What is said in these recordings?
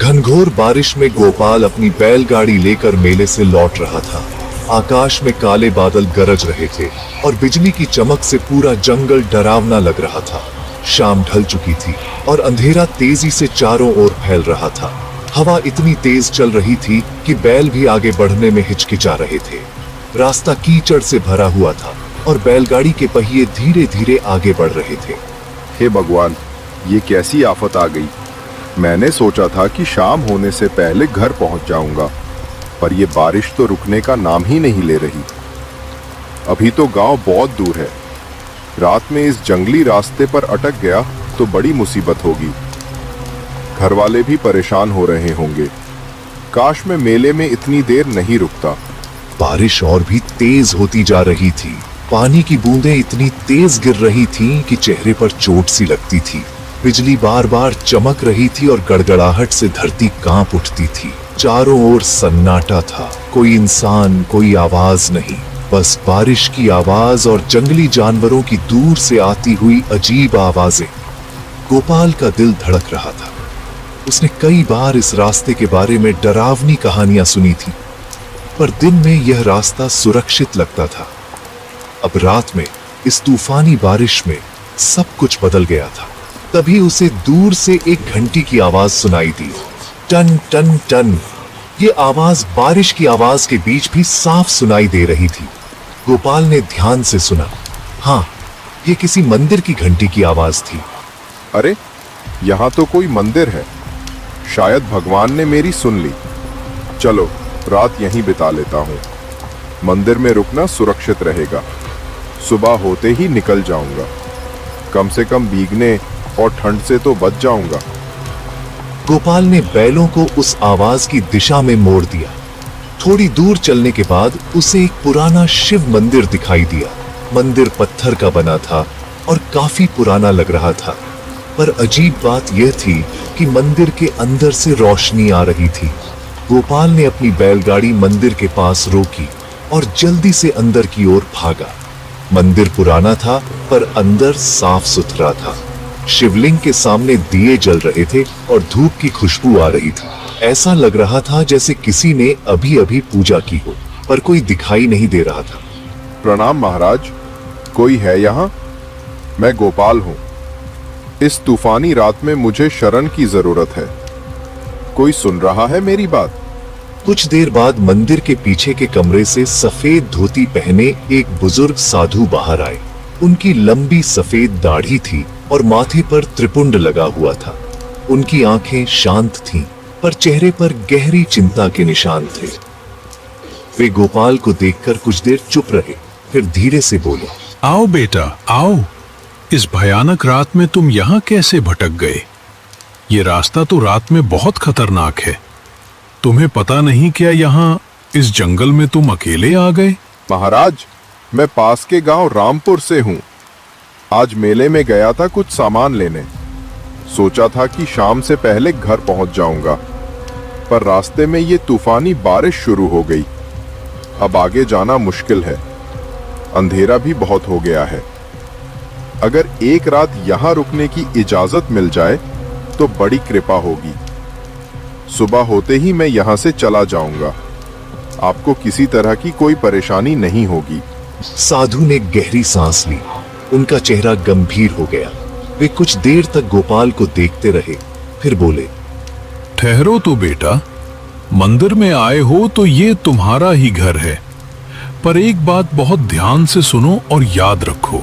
घनघोर बारिश में गोपाल अपनी बैलगाड़ी लेकर मेले से लौट रहा था। आकाश में काले बादल गरज रहे थे और बिजली की चमक से पूरा जंगल डरावना लग रहा था। शाम ढल चुकी थी और अंधेरा तेजी से चारों ओर फैल रहा था। हवा इतनी तेज चल रही थी कि बैल भी आगे बढ़ने में हिचकिचा रहे थे। रास्ता कीचड़ से भरा हुआ था और बैलगाड़ी के पहिए धीरे धीरे आगे बढ़ रहे थे। हे भगवान, ये कैसी आफत आ गई। मैंने सोचा था कि शाम होने से पहले घर पहुंच जाऊंगा, पर यह बारिश तो रुकने का नाम ही नहीं ले रही। अभी तो गांव बहुत दूर है। रात में इस जंगली रास्ते पर अटक गया तो बड़ी मुसीबत होगी। घर वाले भी परेशान हो रहे होंगे। काश मैं मेले में इतनी देर नहीं रुकता। बारिश और भी तेज होती जा रही थी। पानी की बूंदें इतनी तेज गिर रही थीं कि चेहरे पर चोट सी लगती थी। बिजली बार बार चमक रही थी और गड़गड़ाहट से धरती कांप उठती थी। चारों ओर सन्नाटा था। कोई इंसान, कोई आवाज नहीं, बस बारिश की आवाज और जंगली जानवरों की दूर से आती हुई अजीब आवाजें। गोपाल का दिल धड़क रहा था। उसने कई बार इस रास्ते के बारे में डरावनी कहानियां सुनी थी, पर दिन में यह रास्ता सुरक्षित लगता था। अब रात में इस तूफानी बारिश में सब कुछ बदल गया था। तभी उसे दूर से एक घंटी की आवाज सुनाई दी। Ton ton ton. ये आवाज बारिश की आवाज के बीच भी साफ सुनाई दे रही थी। गोपाल ने ध्यान से सुना। हाँ, ये किसी मंदिर की घंटी की आवाज थी। अरे, यहाँ तो कोई मंदिर है। शायद भगवान ने मेरी सुन ली। चलो, रात यहीं बिता लेता हूँ। मंदिर में रुकना सुरक्षित रहेगा। सुबह होते ही निकल जाऊंगा। कम से कम भीगने और ठंड से तो बच जाऊंगा। गोपाल ने बैलों को उस आवाज की दिशा में मोड़ दिया। थोड़ी दूर चलने के बाद उसे एक पुराना शिव मंदिर दिखाई दिया। मंदिर पत्थर का बना था और काफी पुराना लग रहा था, पर अजीब बात यह थी कि मंदिर के अंदर से रोशनी आ रही थी। गोपाल ने अपनी बैलगाड़ी मंदिर के पास रोकी और जल्दी से अंदर की ओर भागा। मंदिर पुराना था, पर अंदर साफ सुथरा था। शिवलिंग के सामने दिए जल रहे थे और धूप की खुशबू आ रही थी। ऐसा लग रहा था जैसे किसी ने अभी अभी पूजा की हो, पर कोई दिखाई नहीं दे रहा था। प्रणाम महाराज, कोई है यहाँ? मैं गोपाल हूँ। इस तूफानी रात में मुझे शरण की जरूरत है। कोई सुन रहा है मेरी बात? कुछ देर बाद मंदिर के पीछे के कमरे से सफेद धोती पहने एक बुजुर्ग साधु बाहर आए। उनकी लंबी सफेद दाढ़ी थी और माथे पर त्रिपुंड लगा हुआ था। उनकी आंखें शांत थीं, पर चेहरे पर गहरी चिंता के निशान थे। वे गोपाल को देखकर कुछ देर चुप रहे, फिर धीरे से बोले, आओ बेटा, आओ। इस भयानक रात में तुम यहाँ कैसे भटक गए? ये रास्ता तो रात में बहुत खतरनाक है। तुम्हें पता नहीं क्या यहाँ इस जंगल में तुम अकेले आ गए? महाराज, मैं पास के गांव रामपुर से हूँ। आज मेले में गया था कुछ सामान लेने। सोचा था कि शाम से पहले घर पहुंच जाऊंगा, पर रास्ते में ये तूफानी बारिश शुरू हो गई। अब आगे जाना मुश्किल है। अंधेरा भी बहुत हो गया है। अगर एक रात यहाँ रुकने की इजाजत मिल जाए तो बड़ी कृपा होगी। सुबह होते ही मैं यहाँ से चला जाऊंगा। आपको किसी तरह की कोई परेशानी नहीं होगी। साधु ने गहरी सांस ली। उनका चेहरा गंभीर हो गया। वे कुछ देर तक गोपाल को देखते रहे, फिर बोले, ठहरो तो बेटा, मंदिर में आए हो तो ये तुम्हारा ही घर है। पर एक बात बहुत ध्यान से सुनो और याद रखो,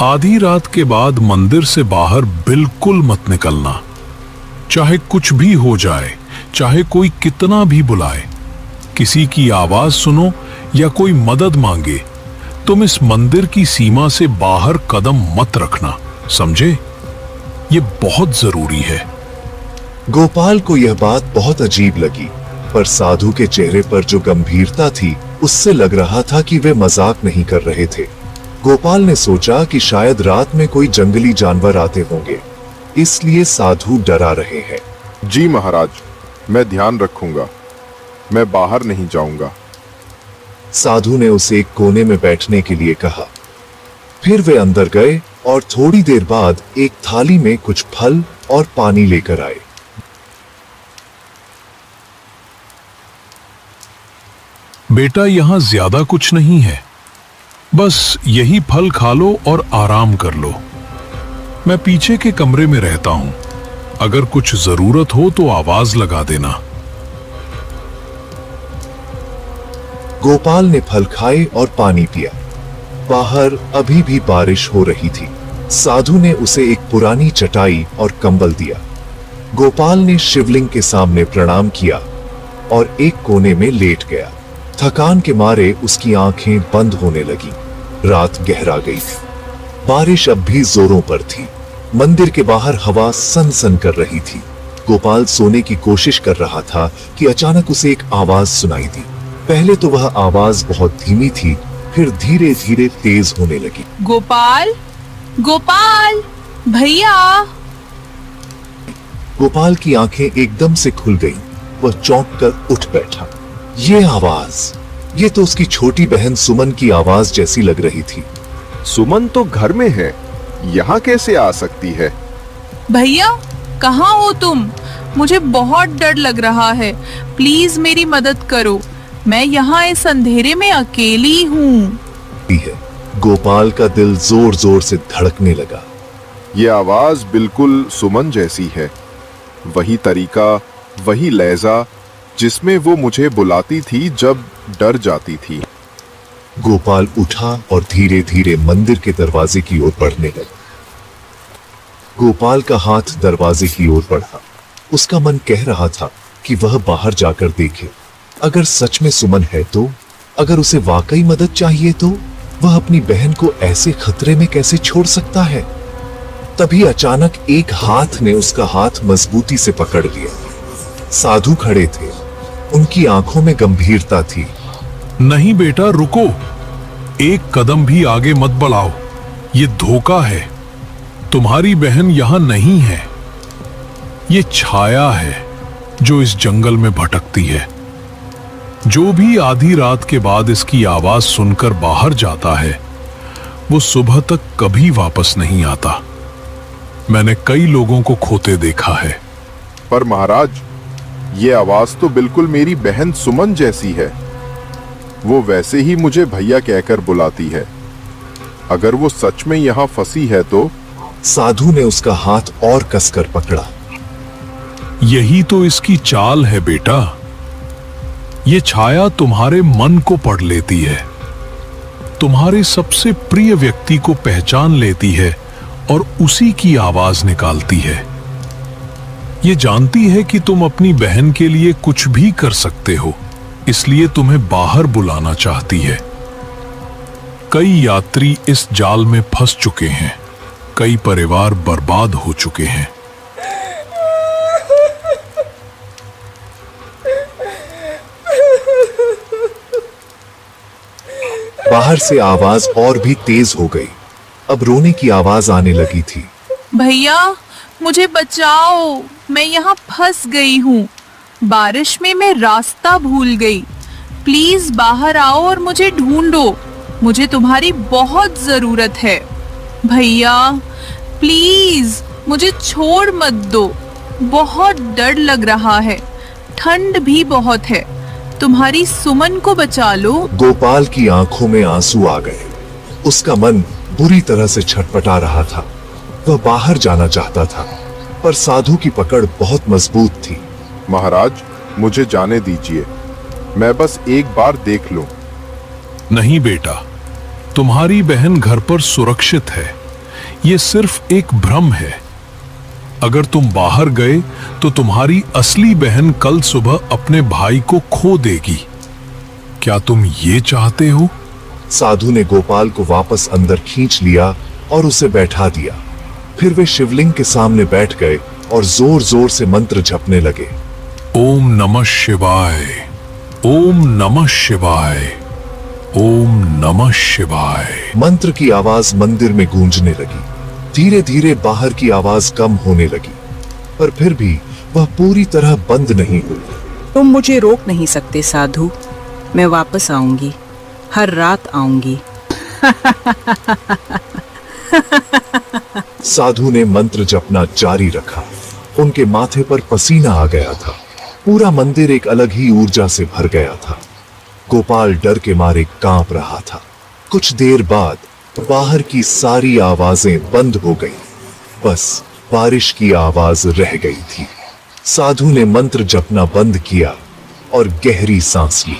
आधी रात के बाद मंदिर से बाहर बिल्कुल मत निकलना। चाहे कुछ भी हो जाए, चाहे कोई कितना भी बुलाए, किसी की आवाज सुनो या कोई मदद मांगे, तुम इस मंदिर की सीमा से बाहर कदम मत रखना, समझे? ये बहुत जरूरी है। गोपाल को यह बात बहुत अजीब लगी, पर साधु के चेहरे पर जो गंभीरता थी उससे लग रहा था कि वे मजाक नहीं कर रहे थे। गोपाल ने सोचा कि शायद रात में कोई जंगली जानवर आते होंगे, इसलिए साधु डरा रहे हैं। जी महाराज, मैं ध्यान रखूंगा। मैं बाहर नहीं जाऊंगा। साधु ने उसे एक कोने में बैठने के लिए कहा। फिर वे अंदर गए और थोड़ी देर बाद एक थाली में कुछ फल और पानी लेकर आए। बेटा यहां ज्यादा कुछ नहीं है, बस यही फल खा लो और आराम कर लो। मैं पीछे के कमरे में रहता हूं, अगर कुछ जरूरत हो तो आवाज लगा देना। गोपाल ने फल खाए और पानी पिया। बाहर अभी भी बारिश हो रही थी। साधु ने उसे एक पुरानी चटाई और कंबल दिया। गोपाल ने शिवलिंग के सामने प्रणाम किया और एक कोने में लेट गया। थकान के मारे उसकी आंखें बंद होने लगी। रात गहरा गई थी। बारिश अब भी जोरों पर थी। मंदिर के बाहर हवा सनसन कर रही थी। गोपाल सोने की कोशिश कर रहा था कि अचानक उसे एक आवाज सुनाई दी। पहले तो वह आवाज बहुत धीमी थी, फिर धीरे धीरे तेज होने लगी। गोपाल, गोपाल, भैया। गोपाल की आंखें एकदम से खुल गईं। वह चौंक कर उठ बैठा। ये आवाज, ये तो उसकी छोटी बहन सुमन की आवाज जैसी लग रही थी। सुमन तो घर में है, यहाँ कैसे आ सकती है? भैया, कहाँ हो तुम? मुझे बहुत डर लग रहा है। प्लीज मेरी मदद करो। मैं यहाँ इस अंधेरे में अकेली हूँ। गोपाल का दिल जोर जोर से धड़कने लगा। ये आवाज बिल्कुल सुमन जैसी है। वही तरीका, वही लहजा जिसमें वो मुझे बुलाती थी जब डर जाती थी। गोपाल उठा और धीरे धीरे मंदिर के दरवाजे की ओर बढ़ने लगा। गोपाल का हाथ दरवाजे की ओर बढ़ा। उसका मन कह रहा था कि वह बाहर जाकर देखे। अगर सच में सुमन है तो, अगर उसे वाकई मदद चाहिए तो वह अपनी बहन को ऐसे खतरे में कैसे छोड़ सकता है। तभी अचानक एक हाथ ने उसका हाथ मजबूती से पकड़ लिया। साधु खड़े थे। उनकी आंखों में गंभीरता थी। नहीं बेटा, रुको, एक कदम भी आगे मत बढ़ाओ। ये धोखा है। तुम्हारी बहन यहां नहीं है। ये छाया है जो इस जंगल में भटकती है। जो भी आधी रात के बाद इसकी आवाज सुनकर बाहर जाता है, वो सुबह तक कभी वापस नहीं आता। मैंने कई लोगों को खोते देखा है। पर महाराज, ये आवाज तो बिल्कुल मेरी बहन सुमन जैसी है। वो वैसे ही मुझे भैया कहकर बुलाती है। अगर वो सच में यहाँ फंसी है तो? साधु ने उसका हाथ और कसकर पकड़ा। यही तो इसकी चाल है बेटा। ये छाया तुम्हारे मन को पढ़ लेती है, तुम्हारे सबसे प्रिय व्यक्ति को पहचान लेती है और उसी की आवाज निकालती है। ये जानती है कि तुम अपनी बहन के लिए कुछ भी कर सकते हो, इसलिए तुम्हें बाहर बुलाना चाहती है। कई यात्री इस जाल में फंस चुके हैं। कई परिवार बर्बाद हो चुके हैं। बाहर से आवाज और भी तेज हो गई। अब रोने की आवाज आने लगी थी। भैया, मुझे बचाओ, मैं यहाँ फंस गई हूँ। बारिश में मैं रास्ता भूल गई। प्लीज बाहर आओ और मुझे ढूंढो। मुझे तुम्हारी बहुत जरूरत है। भैया प्लीज मुझे छोड़ मत दो। बहुत डर लग रहा है, ठंड भी बहुत है। तुम्हारी सुमन को बचा लो। गोपाल की आंखों में आंसू आ गए। उसका मन बुरी तरह से छटपटा रहा था। वह बाहर जाना चाहता था, पर साधु की पकड़ बहुत मजबूत थी। महाराज, मुझे जाने दीजिए। मैं बस एक बार देख लूं। नहीं बेटा, तुम्हारी बहन घर पर सुरक्षित है। ये सिर्फ एक भ्रम है। अगर तुम बाहर गए तो तुम्हारी असली बहन कल सुबह अपने भाई को खो देगी। क्या तुम ये चाहते हो? साधु ने गोपाल को वापस अंदर खींच लिया और उसे बैठा दिया। फिर वे शिवलिंग के सामने बैठ गए और जोर जोर से मंत्र जपने लगे। ओम नमः शिवाय, ओम नमः शिवाय, ओम नमः शिवाय। मंत्र की आवाज मंदिर में गूंजने लगी। धीरे धीरे बाहर की आवाज कम होने लगी, पर फिर भी वह पूरी तरह बंद नहीं हुई। तुम मुझे रोक नहीं सकते साधु। मैं वापस आऊंगी, हर रात आऊंगी। साधु ने मंत्र जपना जारी रखा। उनके माथे पर पसीना आ गया था। पूरा मंदिर एक अलग ही ऊर्जा से भर गया था। गोपाल डर के मारे कांप रहा था। कुछ देर बाद बाहर की सारी आवाजें बंद हो गईं। बस बारिश की आवाज रह गई थी। साधु ने मंत्र जपना बंद किया और गहरी सांस ली।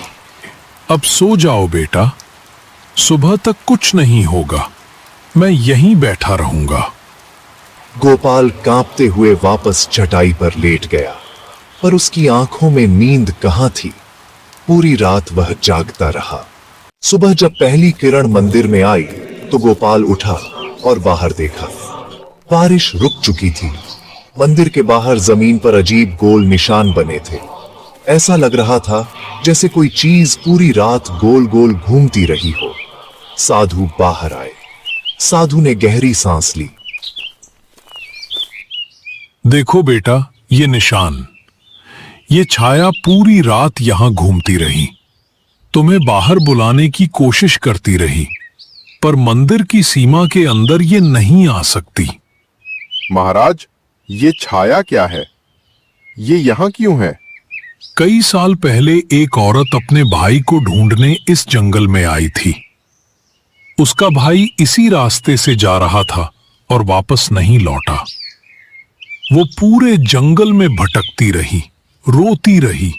अब सो जाओ बेटा, सुबह तक कुछ नहीं होगा, मैं यहीं बैठा रहूंगा। गोपाल कांपते हुए वापस चटाई पर लेट गया, पर उसकी आंखों में नींद कहां थी। पूरी रात वह जागता रहा। सुबह जब पहली किरण मंदिर में आई तो गोपाल उठा और बाहर देखा। बारिश रुक चुकी थी। मंदिर के बाहर जमीन पर अजीब गोल निशान बने थे। ऐसा लग रहा था जैसे कोई चीज पूरी रात गोल गोल घूमती रही हो। साधु बाहर आए। साधु ने गहरी सांस ली। देखो बेटा, ये निशान, ये छाया पूरी रात यहां घूमती रही, तुम्हें बाहर बुलाने की कोशिश करती रही, पर मंदिर की सीमा के अंदर ये नहीं आ सकती। महाराज, ये छाया क्या है? ये यहां क्यों है? कई साल पहले एक औरत अपने भाई को ढूंढने इस जंगल में आई थी। उसका भाई इसी रास्ते से जा रहा था और वापस नहीं लौटा। वो पूरे जंगल में भटकती रही, रोती रही,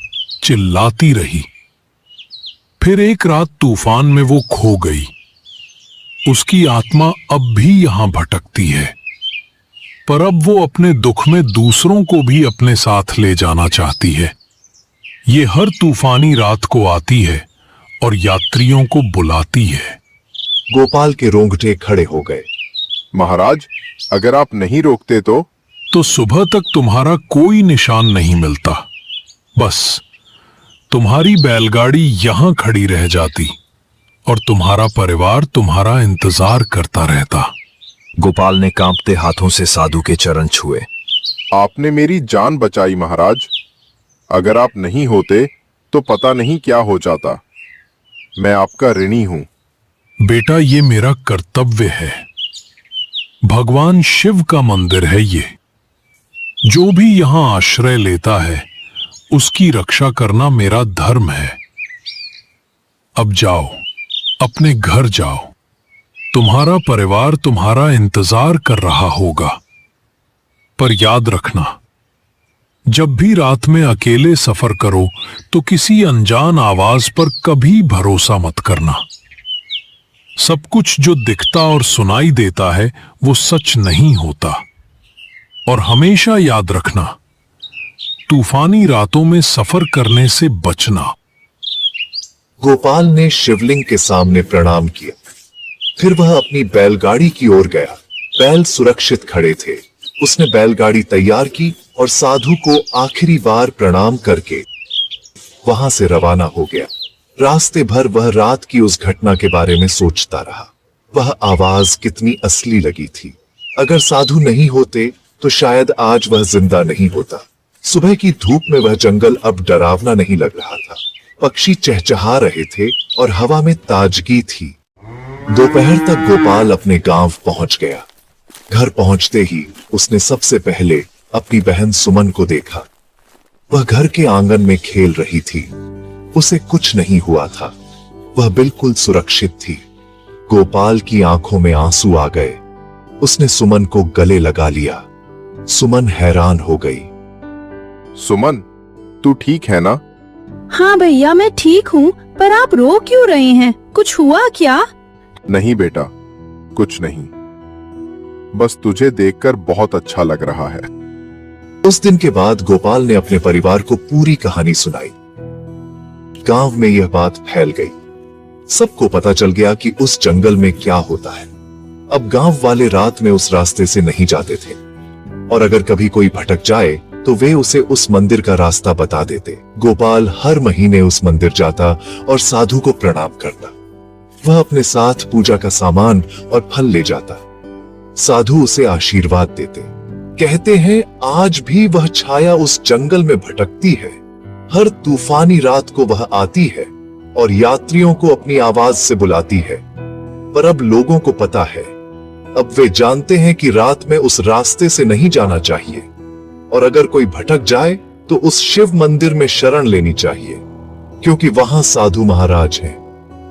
चिल्लाती रही। फिर एक रात तूफान में वो खो गई। उसकी आत्मा अब भी यहां भटकती है, पर अब वो अपने दुख में दूसरों को भी अपने साथ ले जाना चाहती है। ये हर तूफानी रात को आती है और यात्रियों को बुलाती है। गोपाल के रोंगटे खड़े हो गए। महाराज, अगर आप नहीं रोकते तो सुबह तक तुम्हारा कोई निशान नहीं मिलता। बस तुम्हारी बैलगाड़ी यहां खड़ी रह जाती और तुम्हारा परिवार तुम्हारा इंतजार करता रहता। गोपाल ने कांपते हाथों से साधु के चरण छुए। आपने मेरी जान बचाई महाराज। अगर आप नहीं होते तो पता नहीं क्या हो जाता। मैं आपका ऋणी हूं। बेटा, ये मेरा कर्तव्य है। भगवान शिव का मंदिर है ये। जो भी यहां आश्रय लेता है उसकी रक्षा करना मेरा धर्म है। अब जाओ, अपने घर जाओ। तुम्हारा परिवार तुम्हारा इंतजार कर रहा होगा। पर याद रखना, जब भी रात में अकेले सफर करो तो किसी अनजान आवाज पर कभी भरोसा मत करना। सब कुछ जो दिखता और सुनाई देता है वो सच नहीं होता। और हमेशा याद रखना, तूफानी रातों में सफर करने से बचना। गोपाल ने शिवलिंग के सामने प्रणाम किया। फिर वह अपनी बैलगाड़ी की ओर गया। बैल सुरक्षित खड़े थे। उसने बैलगाड़ी तैयार की और साधु को आखिरी बार प्रणाम करके वहां से रवाना हो गया। रास्ते भर वह रात की उस घटना के बारे में सोचता रहा। वह आवाज कितनी असली लगी थी। अगर साधु नहीं होते तो शायद आज वह जिंदा नहीं होता। सुबह की धूप में वह जंगल अब डरावना नहीं लग रहा था। पक्षी चहचहा रहे थे और हवा में ताजगी थी। दोपहर तक गोपाल अपने गांव पहुंच गया। घर पहुंचते ही उसने सबसे पहले अपनी बहन सुमन को देखा। वह घर के आंगन में खेल रही थी। उसे कुछ नहीं हुआ था। वह बिल्कुल सुरक्षित थी। गोपाल की आंखों में आंसू आ गए। उसने सुमन को गले लगा लिया। सुमन हैरान हो गई। सुमन, तू ठीक है ना? हाँ भैया, मैं ठीक हूँ, पर आप रो क्यों रहे हैं? कुछ हुआ क्या? नहीं बेटा, कुछ नहीं। बस तुझे देखकर बहुत अच्छा लग रहा है। उस दिन के बाद गोपाल ने अपने परिवार को पूरी कहानी सुनाई। गांव में यह बात फैल गई। सबको पता चल गया कि उस जंगल में क्या होता है। अब गांव वाले रात में उस रास्ते से नहीं जाते थे, और अगर कभी कोई भटक जाए तो वे उसे उस मंदिर का रास्ता बता देते। गोपाल हर महीने उस मंदिर जाता और साधु को प्रणाम करता। वह अपने साथ पूजा का सामान और फल ले जाता। साधु उसे आशीर्वाद देते। कहते हैं आज भी वह छाया उस जंगल में भटकती है। हर तूफानी रात को वह आती है और यात्रियों को अपनी आवाज से बुलाती है। पर अब लोगों को पता है, अब वे जानते हैं कि रात में उस रास्ते से नहीं जाना चाहिए, और अगर कोई भटक जाए तो उस शिव मंदिर में शरण लेनी चाहिए, क्योंकि वहां साधु महाराज हैं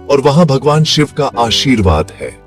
और वहां भगवान शिव का आशीर्वाद है।